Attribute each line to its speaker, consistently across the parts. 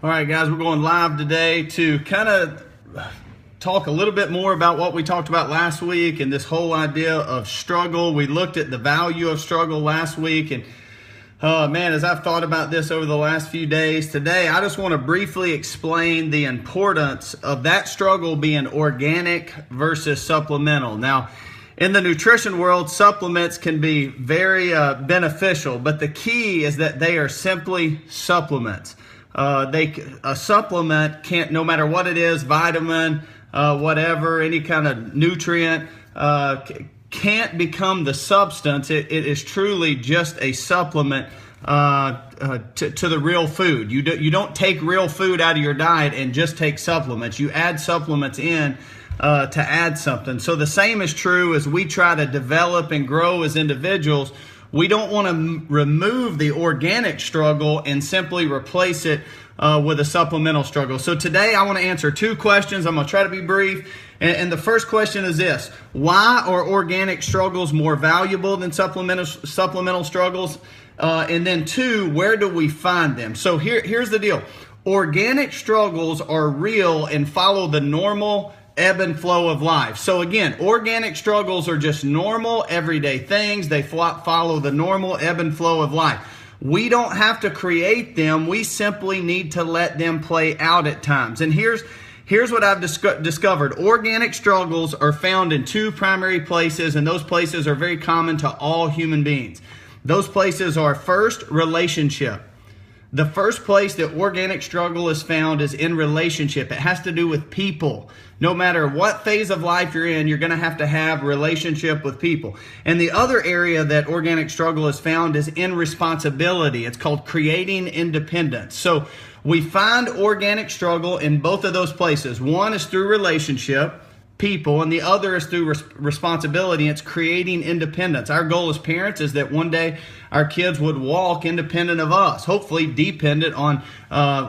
Speaker 1: All right, guys, we're going live today to kind of talk a little bit more about what we talked about last week and this whole idea of struggle. We looked at the value of struggle last week, and man, as I've thought about this over the last few days, today I just want to briefly explain the importance of that struggle being organic versus supplemental. Now, in the nutrition world, supplements can be very beneficial, but the key is that they are simply supplements. A supplement can't, no matter what it is, vitamin, whatever, any kind of nutrient, can't become the substance. It is truly just a supplement to the real food. You don't take real food out of your diet and just take supplements. You add supplements in to add something. So the same is true as we try to develop and grow as individuals. We don't want to remove the organic struggle and simply replace it with a supplemental struggle. So today I want to answer two questions. I'm going to try to be brief. And the first question is this: why are organic struggles more valuable than supplemental struggles? And then two, where do we find them? So here's the deal. Organic struggles are real and follow the normal ebb and flow of life. So again, organic struggles are just normal, everyday things. They follow the normal ebb and flow of life. We don't have to create them. We simply need to let them play out at times. And here's what I've discovered. Organic struggles are found in two primary places, and those places are very common to all human beings. Those places are, first, relationship. The first place that organic struggle is found is in relationship. It has to do with people. No matter what phase of life you're in, you're going to have relationship with people. And the other area that organic struggle is found is in responsibility. It's called creating independence. So we find organic struggle in both of those places. One is through relationship, people, and the other is through responsibility. It's creating independence. Our goal as parents is that one day our kids would walk independent of us, hopefully dependent on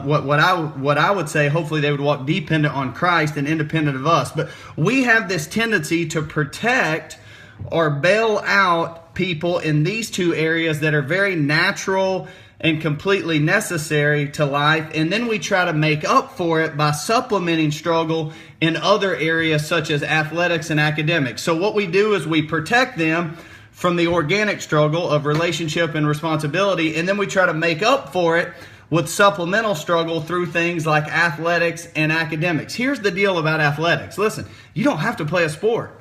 Speaker 1: what I would say, hopefully they would walk dependent on Christ and independent of us. But we have this tendency to protect or bail out people in these two areas that are very natural and completely necessary to life, and then we try to make up for it by supplementing struggle in other areas such as athletics and academics. So what we do is we protect them from the organic struggle of relationship and responsibility, and then we try to make up for it with supplemental struggle through things like athletics and academics. Here's the deal about athletics. Listen, you don't have to play a sport.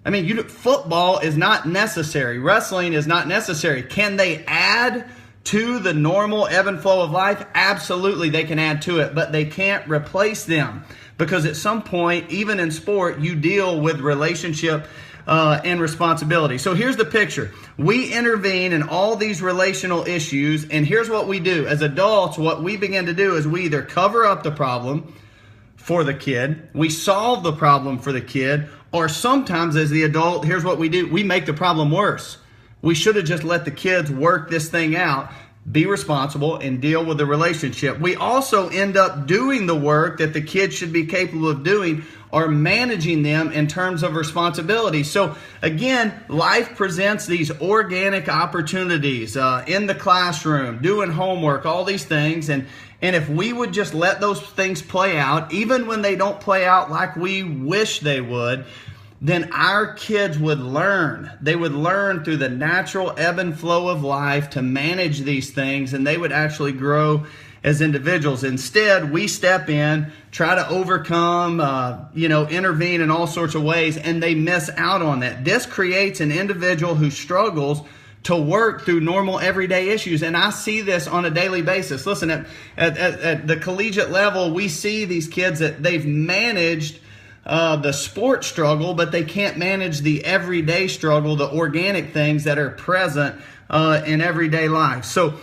Speaker 1: I mean, football is not necessary. Wrestling is not necessary. Can they add to the normal ebb and flow of life? Absolutely, they can add to it, but they can't replace them, because at some point, even in sport, you deal with relationship and responsibility. So here's the picture. We intervene in all these relational issues, and here's what we do. As adults, what we begin to do is we either cover up the problem for the kid, we solve the problem for the kid, or sometimes as the adult, here's what we do. We make the problem worse. We should have just let the kids work this thing out, be responsible, and deal with the relationship. We also end up doing the work that the kids should be capable of doing, or managing them in terms of responsibility. So again, life presents these organic opportunities in the classroom, doing homework, all these things. And if we would just let those things play out, even when they don't play out like we wish they would, then our kids would learn. They would learn through the natural ebb and flow of life to manage these things, and they would actually grow as individuals. Instead, we step in, try to overcome, intervene in all sorts of ways, and they miss out on that. This creates an individual who struggles to work through normal everyday issues. And I see this on a daily basis. Listen, at the collegiate level, we see these kids that they've managed the sport struggle, but they can't manage the everyday struggle, the organic things that are present in everyday life. So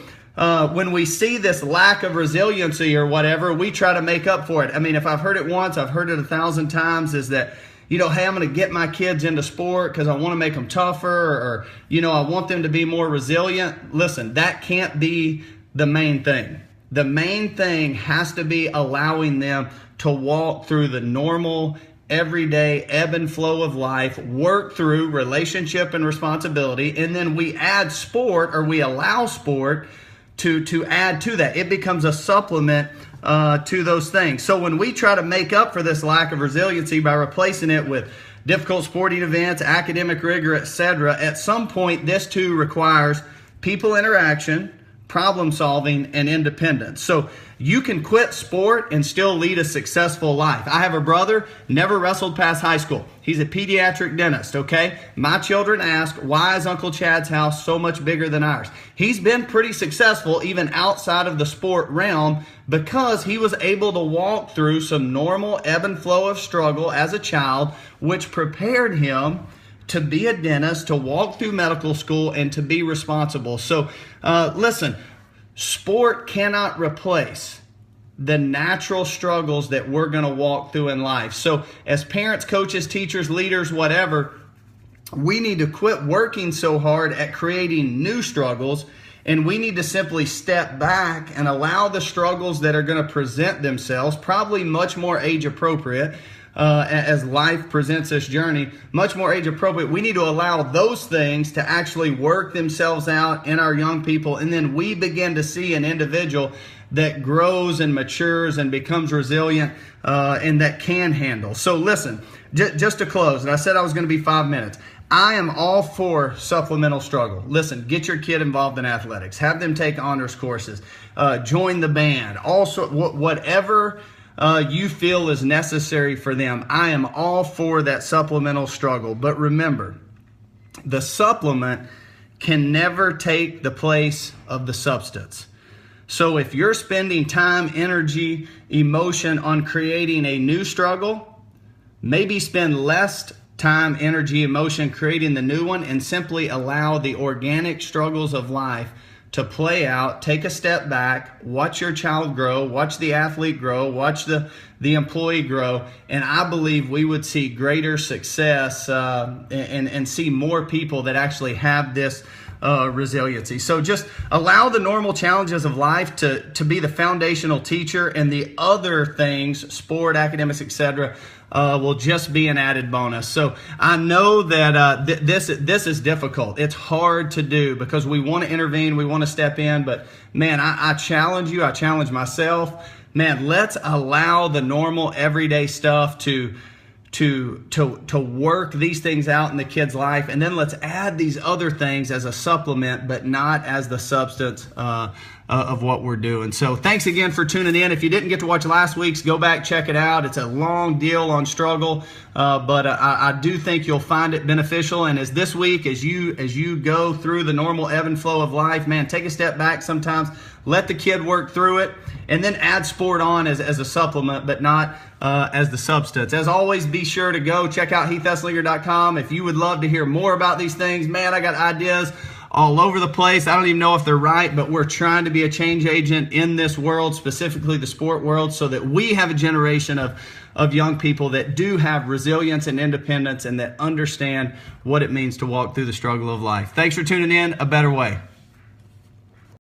Speaker 1: when we see this lack of resiliency or whatever, we try to make up for it. I mean, if I've heard it once, I've heard it 1,000 times, is that, hey, I'm going to get my kids into sport because I want to make them tougher, or, I want them to be more resilient. Listen, that can't be the main thing. The main thing has to be allowing them to walk through the normal everyday ebb and flow of life, work through relationship and responsibility, and then we add sport, or we allow sport to add to that. It becomes a supplement to those things. So when we try to make up for this lack of resiliency by replacing it with difficult sporting events, academic rigor, etc., at some point this too requires people interaction, problem solving, and independence. So you can quit sport and still lead a successful life. I have a brother, never wrestled past high school. He's a pediatric dentist, okay? My children ask, why is Uncle Chad's house so much bigger than ours? He's been pretty successful even outside of the sport realm because he was able to walk through some normal ebb and flow of struggle as a child, which prepared him to be a dentist, to walk through medical school, and to be responsible. So listen, sport cannot replace the natural struggles that we're going to walk through in life. So as parents, coaches, teachers, leaders, whatever, we need to quit working so hard at creating new struggles, and we need to simply step back and allow the struggles that are going to present themselves, probably much more age appropriate, as life presents this journey, much more age appropriate. We need to allow those things to actually work themselves out in our young people, and then we begin to see an individual that grows and matures and becomes resilient and that can handle. So listen, just to close, and I said I was going to be 5 minutes. I am all for supplemental struggle. Listen, get your kid involved in athletics. Have them take honors courses. Join the band. Also, whatever you feel is necessary for them. I am all for that supplemental struggle. But remember, the supplement can never take the place of the substance. So if you're spending time, energy, emotion on creating a new struggle, maybe spend less time, energy, emotion creating the new one, and simply allow the organic struggles of life to play out. Take a step back, watch your child grow, watch the athlete grow, watch the employee grow, and I believe we would see greater success and see more people that actually have this resiliency. So just allow the normal challenges of life to be the foundational teacher, and the other things, sport, academics, etc., will just be an added bonus. So I know that this is difficult. It's hard to do because we want to intervene, we want to step in, but man, I challenge you, I challenge myself. Man, let's allow the normal everyday stuff to work these things out in the kid's life, and then let's add these other things as a supplement, but not as the substance of what we're doing. So thanks again for tuning in. If you didn't get to watch last week's, go back, check it out. It's a long deal on struggle, but I do think you'll find it beneficial. And as this week, as you go through the normal ebb and flow of life, man, take a step back sometimes, let the kid work through it, and then add sport on as a supplement, but not as the substance. As always, be sure to go check out heathesslinger.com. If you would love to hear more about these things, man, I got ideas all over the place. I don't even know if they're right, but we're trying to be a change agent in this world, specifically the sport world, so that we have a generation of young people that do have resilience and independence and that understand what it means to walk through the struggle of life. Thanks for tuning in. A Better Way.